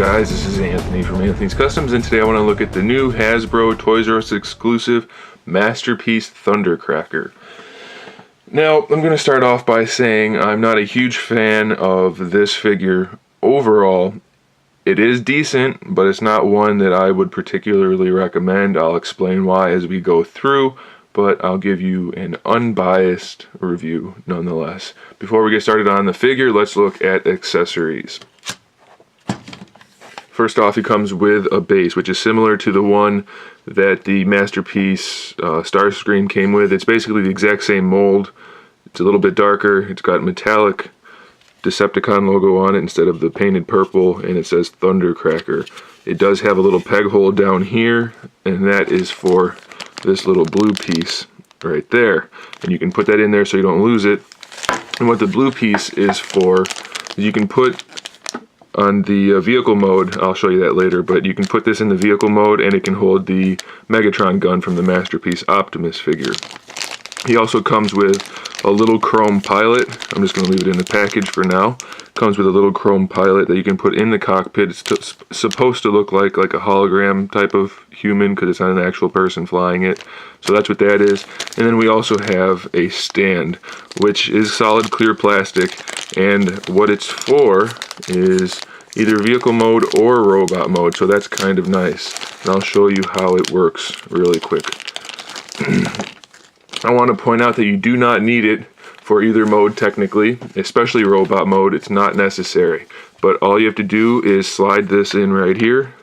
guys, this is Anthony from Anthony's Customs, and today I want to look at the new Hasbro Toys R Us exclusive Masterpiece Thundercracker. Now, I'm going to start off by saying I'm not a huge fan of this figure overall. It is decent, but it's not one that I would particularly recommend. I'll explain why as we go through, but I'll give you an unbiased review nonetheless. Before we get started on the figure, let's look at accessories. First off, he comes with a base, which is similar to the one that the Masterpiece Starscream came with. It's basically the exact same mold. It's a little bit darker. It's got metallic Decepticon logo on it instead of the painted purple, and it says Thundercracker. It does have a little peg hole down here, and that is for this little blue piece right there. And you can put that in there so you don't lose it. And what the blue piece is for, you can put on the vehicle mode, I'll show you that later, but you can put this in the vehicle mode and it can hold the Megatron gun from the Masterpiece Optimus figure. He also comes with a little chrome pilot. I'm just going to leave it in the package for now. Comes with a little chrome pilot that you can put in the cockpit. It's supposed to look like a hologram type of human because it's not an actual person flying it. So that's what that is. And then we also have a stand, which is solid clear plastic, and what it's for is either vehicle mode or robot mode, so that's kind of nice. And I'll show you how it works really quick. I want to point out that you do not need it for either mode technically, especially robot mode. It's not necessary, but all you have to do is slide this in right here,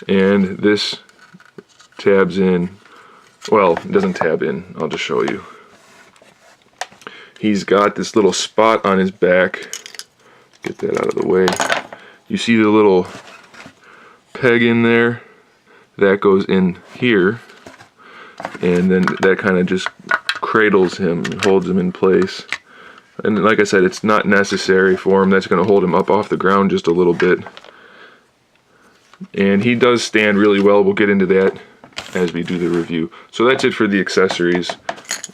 and this tabs in. Well, it doesn't tab in. I'll just show you. He's got this little spot on his back. Get that out of the way. You see the little peg in there? That goes in here, and then that kind of just cradles him and holds him in place. And like I said, it's not necessary for him. That's going to hold him up off the ground just a little bit. And he does stand really well. We'll get into that as we do the review. So that's it for the accessories.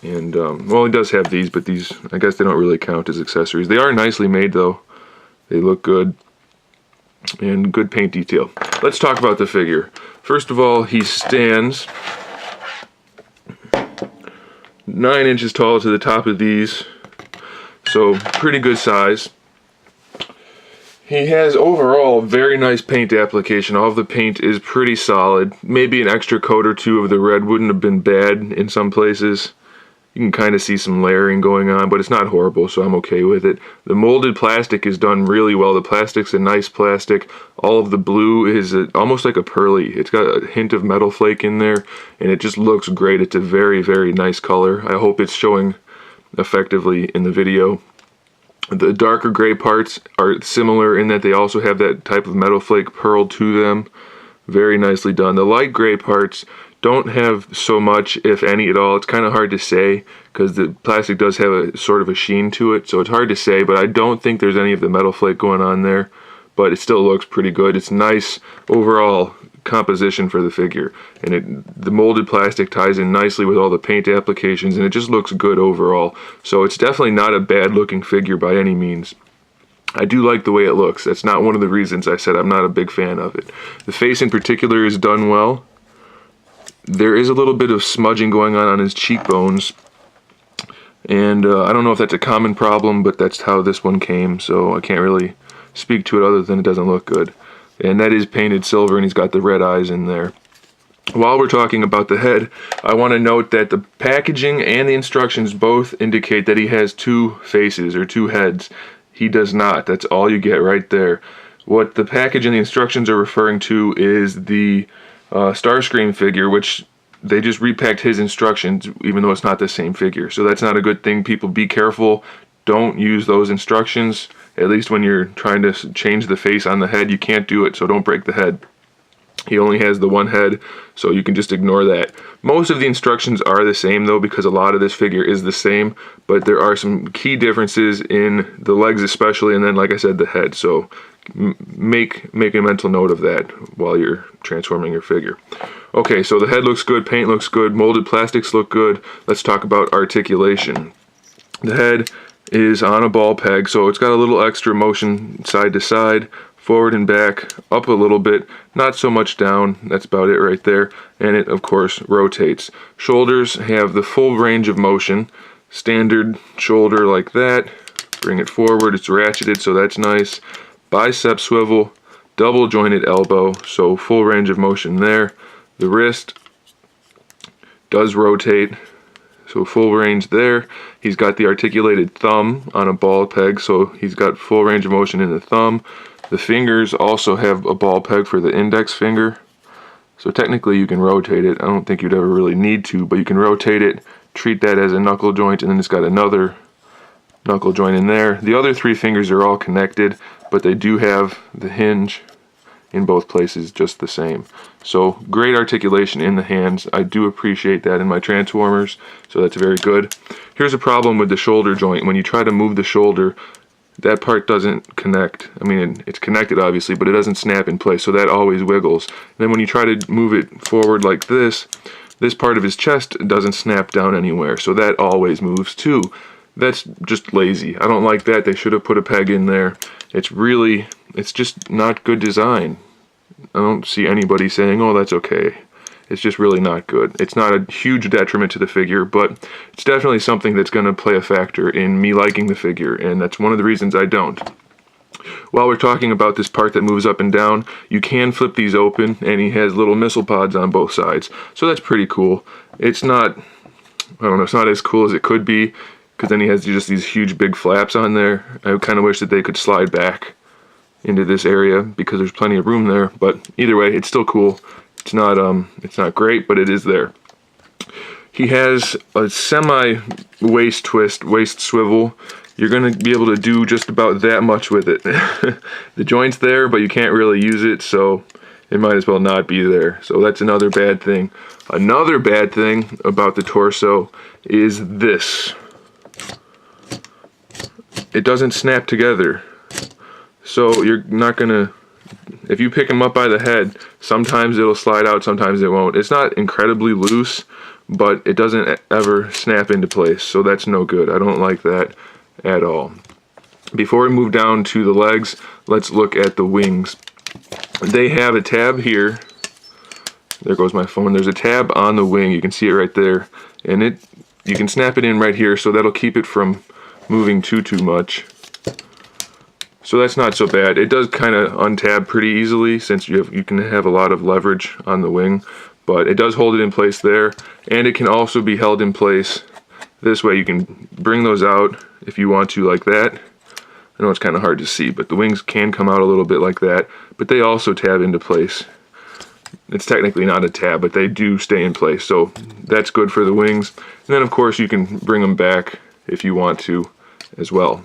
And well, he does have these, but these, I guess they don't really count as accessories. They are nicely made though. They look good, and good paint detail. Let's talk about the figure. First of all, he stands 9 inches tall to the top of these, so pretty good size. He has overall very nice paint application. All of the paint is pretty solid. Maybe an extra coat or two of the red wouldn't have been bad in some places. You can kind of see some layering going on, but it's not horrible, so I'm okay with it. The molded plastic is done really well. The plastic's a nice plastic. All of the blue is almost like a pearly. It's got a hint of metal flake in there, and it just looks great. It's a very, very nice color. I hope it's showing effectively in the video. The darker gray parts are similar in that they also have that type of metal flake pearl to them. Very nicely done. The light gray parts don't have so much, if any at all. It's kind of hard to say because the plastic does have a sort of a sheen to it, so it's hard to say, but I don't think there's any of the metal flake going on there, but it still looks pretty good. It's nice overall composition for the figure, and the molded plastic ties in nicely with all the paint applications, and it just looks good overall. So it's definitely not a bad looking figure by any means. I do like the way it looks. That's not one of the reasons I said I'm not a big fan of it. The face in particular is done well. There is a little bit of smudging going on his cheekbones, and I don't know if that's a common problem, but that's how this one came, so I can't really speak to it other than it doesn't look good. And that is painted silver, and he's got the red eyes in there. While we're talking about the head, I want to note that the packaging and the instructions both indicate that he has two faces, or two heads. He does not. That's all you get right there. What the package and the instructions are referring to is the Starscream figure, which they just repacked his instructions, even though it's not the same figure. So that's not a good thing. People, be careful. Don't use those instructions. At least when you're trying to change the face on the head, you can't do it, so don't break the head. He only has the one head, so you can just ignore that. Most of the instructions are the same though, because a lot of this figure is the same, but there are some key differences in the legs especially, and then like I said, the head. So make a mental note of that while you're transforming your figure. Okay, so the head looks good, paint looks good, molded plastics look good. Let's talk about articulation. The head is on a ball peg, so it's got a little extra motion side to side forward and back, up a little bit, not so much down, that's about it right there, and it of course rotates. Shoulders have the full range of motion, standard shoulder like that, bring it forward, it's ratcheted, so that's nice. Bicep swivel, double jointed elbow, so full range of motion there. The wrist does rotate, so full range there. He's got the articulated thumb on a ball peg, so he's got full range of motion in the thumb. The fingers also have a ball peg for the index finger, so technically you can rotate it. I don't think you'd ever really need to, but you can rotate it, treat that as a knuckle joint, and then it's got another knuckle joint in there. The other 3 fingers are all connected, but they do have the hinge in both places just the same. So great articulation in the hands. I do appreciate that in my transformers, so that's very good. Here's a problem with the shoulder joint. When you try to move the shoulder, that part doesn't connect. I mean, it's connected obviously, but it doesn't snap in place, so that always wiggles. And then when you try to move it forward like this part of his chest doesn't snap down anywhere, so that always moves too. That's just lazy. I don't like that. They should have put a peg in there. It's just not good design. I don't see anybody saying, oh, that's okay. It's just really not good. It's not a huge detriment to the figure, but it's definitely something that's going to play a factor in me liking the figure, and that's one of the reasons I don't. While we're talking about this part that moves up and down, you can flip these open, and he has little missile pods on both sides, so that's pretty cool. It's not, I don't know, it's not as cool as it could be, because then he has just these huge big flaps on there. I kind of wish that they could slide back into this area because there's plenty of room there, but either way, it's still cool. It's not great, but it is there. He has a semi waist twist, waist swivel. You're going to be able to do just about that much with it. The joint's there, but you can't really use it, so it might as well not be there. So that's another bad thing. Another bad thing about the torso is this. It doesn't snap together. So you're not gonna, if you pick him up by the head, sometimes it'll slide out, sometimes it won't. It's not incredibly loose, but it doesn't ever snap into place, so that's no good. I don't like that at all. Before we move down to the legs, let's look at the wings. They have a tab here. There goes my phone. There's a tab on the wing. You can see it right there, and you can snap it in right here, so that'll keep it from moving too much. So that's not so bad. It does kind of untab pretty easily since you can have a lot of leverage on the wing, but it does hold it in place there, and it can also be held in place this way. You can bring those out if you want to, like that. I know it's kind of hard to see, but the wings can come out a little bit like that, but they also tab into place. It's technically not a tab, but they do stay in place, so that's good for the wings. And then of course you can bring them back if you want to as well.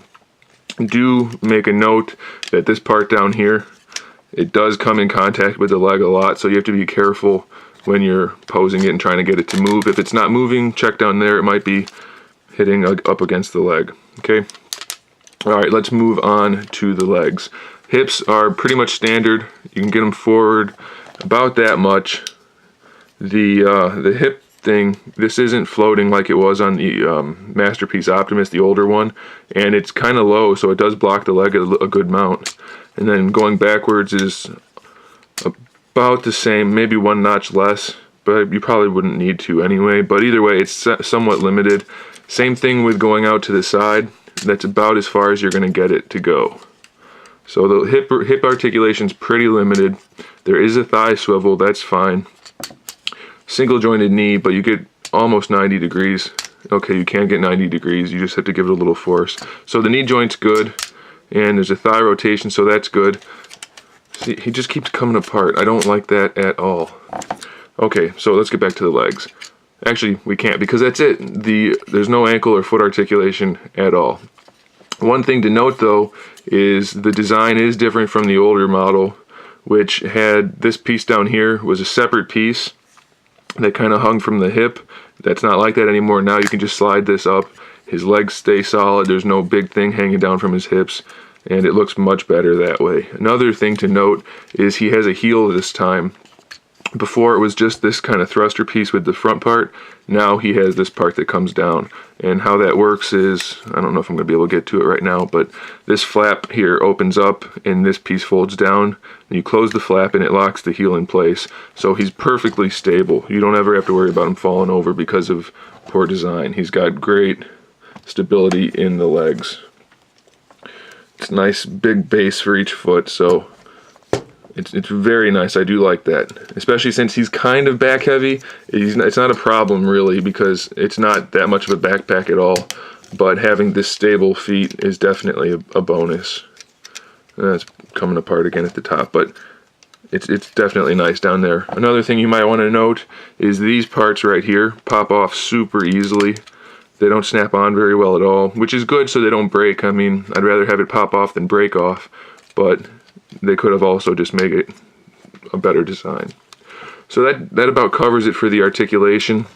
Do make a note that this part down here, it does come in contact with the leg a lot, so you have to be careful when you're posing it and trying to get it to move. If it's not moving, check down there. It might be hitting up against the leg. Okay. All right, let's move on to the legs. Hips are pretty much standard. You can get them forward about that much. The hip thing, this isn't floating like it was on the Masterpiece Optimus, the older one, and it's kind of low, so it does block the leg a good amount. And then going backwards is about the same, maybe one notch less, but you probably wouldn't need to anyway. But either way, it's somewhat limited. Same thing with going out to the side. That's about as far as you're going to get it to go. So the hip articulation's pretty limited. There is a thigh swivel, that's fine. Single jointed knee, but you get almost 90 degrees. Okay, you can get 90 degrees, you just have to give it a little force. So the knee joint's good, and there's a thigh rotation, so that's good. See, he just keeps coming apart. I don't like that at all. Okay, so let's get back to the legs. Actually, we can't, because that's it. There's no ankle or foot articulation at all. One thing to note, though, is the design is different from the older model, which had this piece down here was a separate piece that kind of hung from the hip. That's not like that anymore. Now you can just slide this up. His legs stay solid. There's no big thing hanging down from his hips, and it looks much better that way. Another thing to note is he has a heel this time, Before it was just this kind of thruster piece with the front part. Now he has this part that comes down. And how that works is, I don't know if I'm going to be able to get to it right now, but this flap here opens up and this piece folds down. And you close the flap and it locks the heel in place. So he's perfectly stable. You don't ever have to worry about him falling over because of poor design. He's got great stability in the legs. It's a nice big base for each foot, so it's very nice. I do like that, especially since he's kind of back heavy. It's not a problem really because it's not that much of a backpack at all, but having this stable feet is definitely a bonus. It's coming apart again at the top, but it's definitely nice down there. Another thing you might want to note is these parts right here pop off super easily. They don't snap on very well at all, which is good so they don't break. I mean, I'd rather have it pop off than break off, but they could have also just made it a better design. So that about covers it for the articulation.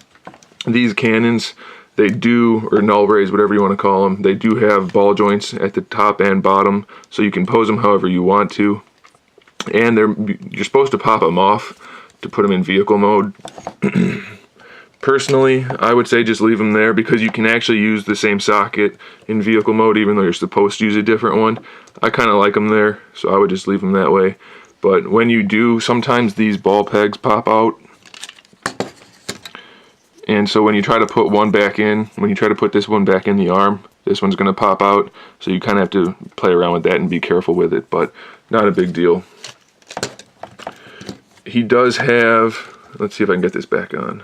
These cannons, they do, or null rays, whatever you want to call them, they do have ball joints at the top and bottom, so you can pose them however you want to. And you're supposed to pop them off to put them in vehicle mode. Personally, I would say just leave them there because you can actually use the same socket in vehicle mode even though you're supposed to use a different one. I kind of like them there, so I would just leave them that way. But when you do, sometimes these ball pegs pop out. And so when you try to put one back in, when you try to put this one back in the arm, this one's going to pop out. So you kind of have to play around with that and be careful with it, but not a big deal. He does have, let's see if I can get this back on.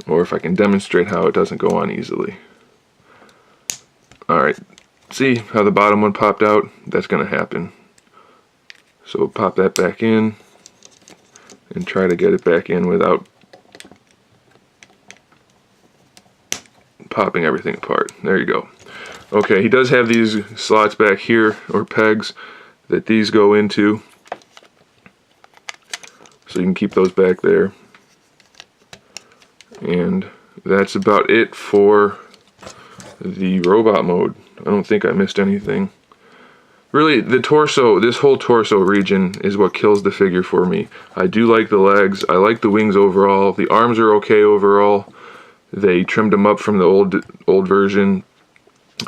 Or if I can demonstrate how it doesn't go on easily. Alright, see how the bottom one popped out? That's going to happen. So pop that back in and try to get it back in without popping everything apart. There you go. Okay, he does have these slots back here, or pegs, that these go into. So you can keep those back there. And that's about it for the robot mode. I don't think I missed anything. Really, the torso, this whole torso region is what kills the figure for me. I do like the legs, I like the wings overall, the arms are okay overall. They trimmed them up from the old version.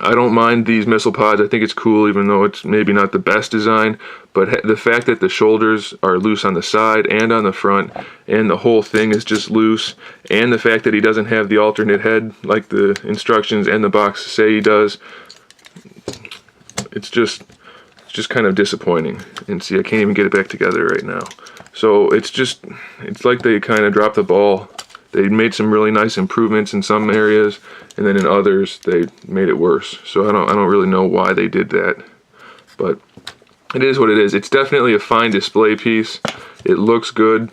I don't mind these missile pods. I think it's cool even though it's maybe not the best design, but the fact that the shoulders are loose on the side and on the front and the whole thing is just loose, and the fact that he doesn't have the alternate head like the instructions and the box say he does, it's just kind of disappointing. And see, I can't even get it back together right now. So it's like they kind of dropped the ball. They made some really nice improvements in some areas, and then in others they made it worse. So I don't really know why they did that, but it is what it is. It's definitely a fine display piece. It looks good.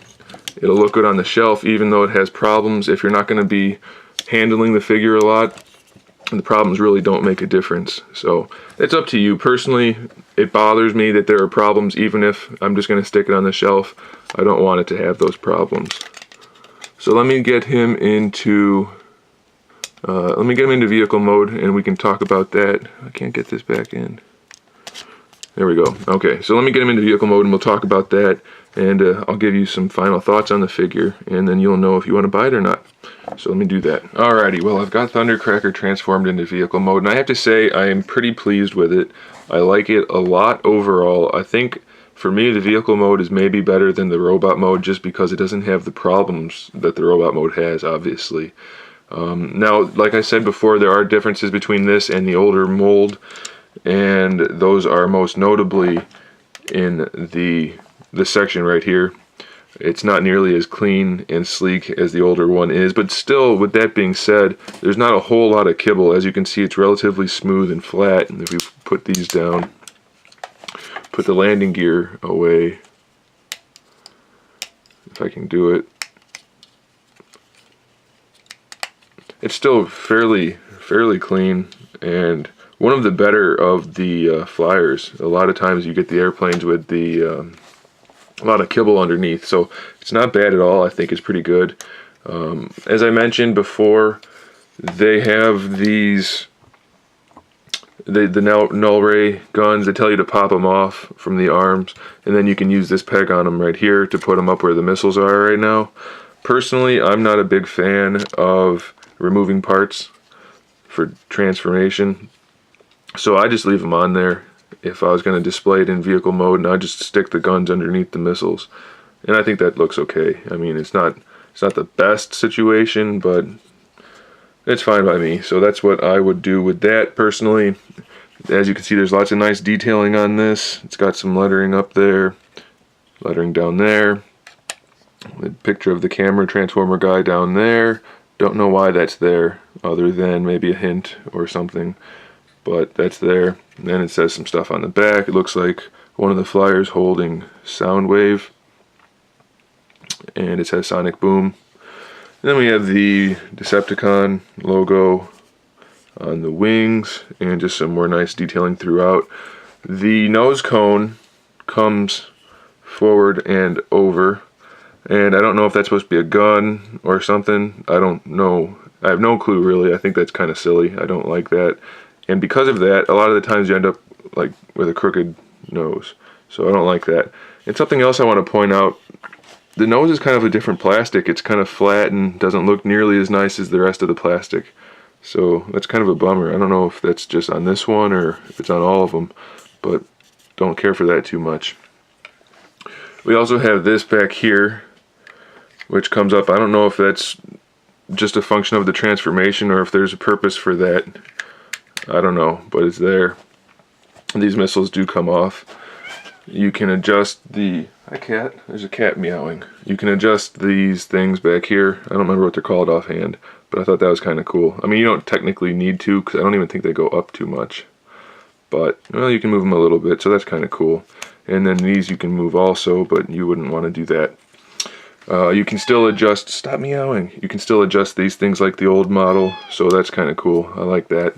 It'll look good on the shelf, even though it has problems. If you're not going to be handling the figure a lot, the problems really don't make a difference. So it's up to you. Personally, it bothers me that there are problems, even if I'm just going to stick it on the shelf. I don't want it to have those problems. So let me get him into vehicle mode and we can talk about that. I can't get this back in. There we go. Okay, so let me get him into vehicle mode and we'll talk about that, and I'll give you some final thoughts on the figure, and then you'll know if you want to buy it or not. So let me do that. Alrighty, well, I've got Thundercracker transformed into vehicle mode, and I have to say I am pretty pleased with it. I like it a lot overall. I think for me, the vehicle mode is maybe better than the robot mode just because it doesn't have the problems that the robot mode has, obviously. Now, like I said before, there are differences between this and the older mold, and those are most notably in the section right here. It's not nearly as clean and sleek as the older one is, but still, with that being said, there's not a whole lot of kibble. As you can see, it's relatively smooth and flat, and if we put these down, put the landing gear away, if I can do it, it's still fairly clean, and one of the better of the flyers. A lot of times you get the airplanes with the a lot of kibble underneath, so it's not bad at all. I think it's pretty good. As I mentioned before, they have these the null ray guns, they tell you to pop them off from the arms, and then you can use this peg on them right here to put them up where the missiles are right now. Personally, I'm not a big fan of removing parts for transformation, so I just leave them on there if I was going to display it in vehicle mode, and I just stick the guns underneath the missiles, and I think that looks okay. I mean, it's not the best situation, but it's fine by me. So that's what I would do with that personally. As you can see, there's lots of nice detailing on this. It's got some lettering up there, lettering down there, the picture of the camera transformer guy down there. Don't know why that's there, other than maybe a hint or something, but that's there. And then it says some stuff on the back. It looks like one of the flyers holding Soundwave, and it says Sonic Boom. And then we have the Decepticon logo on the wings, and just some more nice detailing throughout. The nose cone comes forward and over, and I don't know if that's supposed to be a gun or something. I don't know. I have no clue really. I think that's kind of silly. I don't like that. And because of that, a lot of the times you end up like with a crooked nose. So I don't like that. And something else I want to point out, the nose is kind of a different plastic. It's kind of flat and doesn't look nearly as nice as the rest of the plastic. So that's kind of a bummer. I don't know if that's just on this one or if it's on all of them, but don't care for that too much. We also have this back here, which comes up. I don't know if that's just a function of the transformation or if there's a purpose for that. I don't know, but it's there. These missiles do come off. You can adjust the... Hi cat, there's a cat meowing. You can adjust these things back here. I don't remember what they're called offhand, but I thought that was kind of cool. I mean, you don't technically need to, because I don't even think they go up too much. But, well, you can move them a little bit, so that's kind of cool. And then these you can move also, but you wouldn't want to do that. You can still adjust... Stop meowing. You can still adjust these things like the old model, so that's kind of cool. I like that.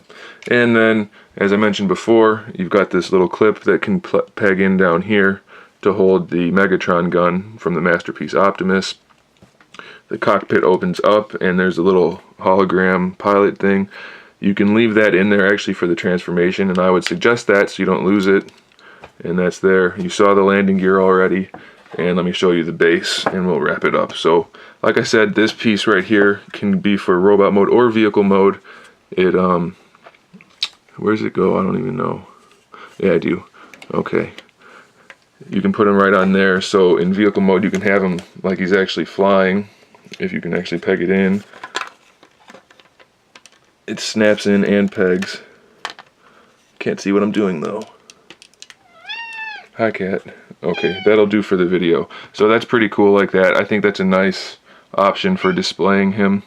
And then, as I mentioned before, you've got this little clip that can peg in down here to hold the Megatron gun from the Masterpiece Optimus. The cockpit opens up, and there's a little hologram pilot thing. You can leave that in there actually for the transformation, and I would suggest that so you don't lose it. And that's there. You saw the landing gear already. And let me show you the base, and we'll wrap it up. So, like I said, this piece right here can be for robot mode or vehicle mode. It, where does it go? I don't even know. Yeah, I do. Okay. You can put him right on there. So, in vehicle mode, you can have him like he's actually flying. If you can actually peg it in. It snaps in and pegs. Can't see what I'm doing, though. Hi, cat. Okay, that'll do for the video. So that's pretty cool like that. I think that's a nice option for displaying him.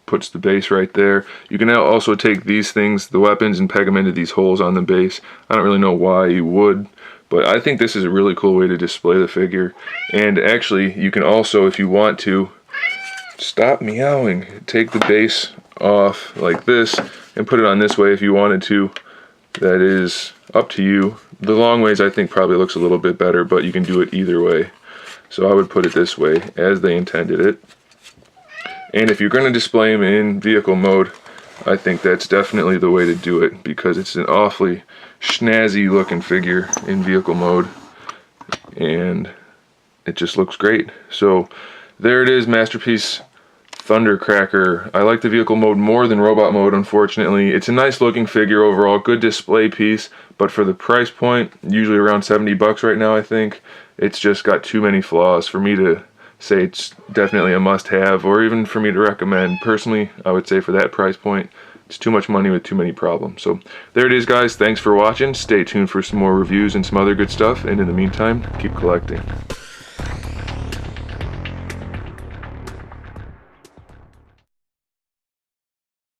Puts the base right there. You can now also take these things, the weapons, and peg them into these holes on the base. I don't really know why you would, but I think this is a really cool way to display the figure. And actually, you can also, if you want to, stop meowing, take the base off like this and put it on this way if you wanted to. That is up to you. The long ways I think probably looks a little bit better, but you can do it either way. So I would put it this way, as they intended it. And if you're going to display them in vehicle mode, I think that's definitely the way to do it, because it's an awfully snazzy looking figure in vehicle mode, and it just looks great. So there it is, Masterpiece Thundercracker. I like the vehicle mode more than robot mode, unfortunately. It's a nice looking figure overall, good display piece, but for the price point, usually around 70 bucks right now, I think, it's just got too many flaws for me to say it's definitely a must-have, or even for me to recommend. Personally, I would say for that price point, it's too much money with too many problems. So there it is, guys. Thanks for watching. Stay tuned for some more reviews and some other good stuff, and in the meantime, keep collecting.